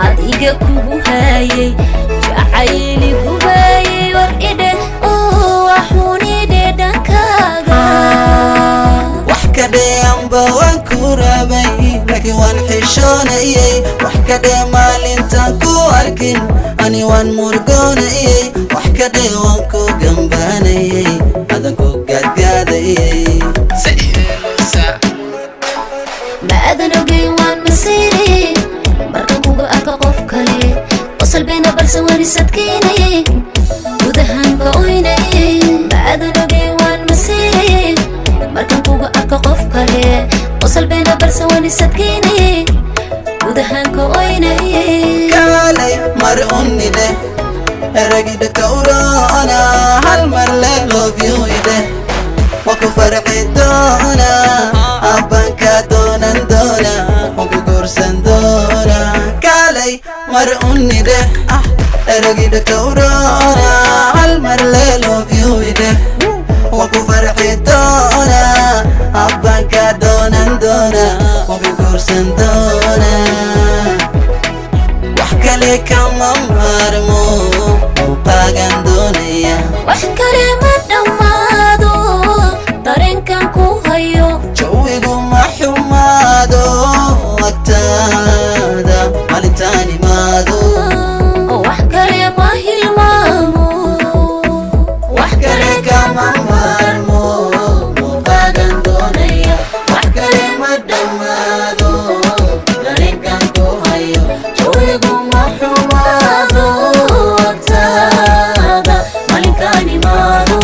adiga kugu hayay jacayli gubayay war ide oo waxunide dhankaaga wax ka dheeyanba waan ku rabay laakiin waan xishoonayay wax ka dhee maalintaan ku arkin ani waan murgoonayay wax ka dhee waan ku gambaanayay adan ku gaadgaadayay maadan ogeyn waan masiirayay markaan kuga arka qof kale qosalbeena balse waan isadkeynayay gudahanka oynayay maadan ogeyn waan masiirayay markaan kuga arka qof kale qosalbeena balse waan isadkeynayay gudahanka oynayay kaalay mar unnide eragida kawraana hal mar le love you ide waku farxi doona abbanka doonan doona waku guursan doona kaalay mar unnide eragida kawraana hal mar le love you ide waku farxi doona abbanka doonan doona waku guursan doona wax kale kama maarmo muuqaagan doonaya wax kale ma dhammaado dareenkan ku hayo jawigu ma xumaado agtaada maalintaan imaado wax kale ma hilmaamo wax kale kama maarmo muuqaagan doonaya wax kale ma dhammaado dareenkan ku hayo jawigu ma xumaado agtaada maalintaan imaado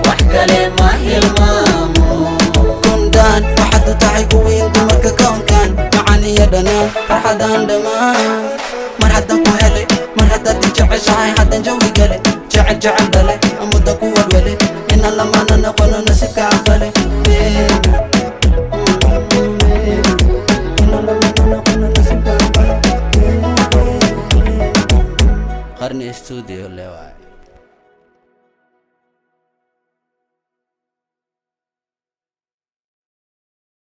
wax kale ma hilmaamo kundaan waxaad u tahay kuwiin dumarka koonkan macan iyo dhanaan farxadaan dhammaan mar haddaan ku helay mar haddaad i jeceshahay haddaan jawi gale jecel jecel dhala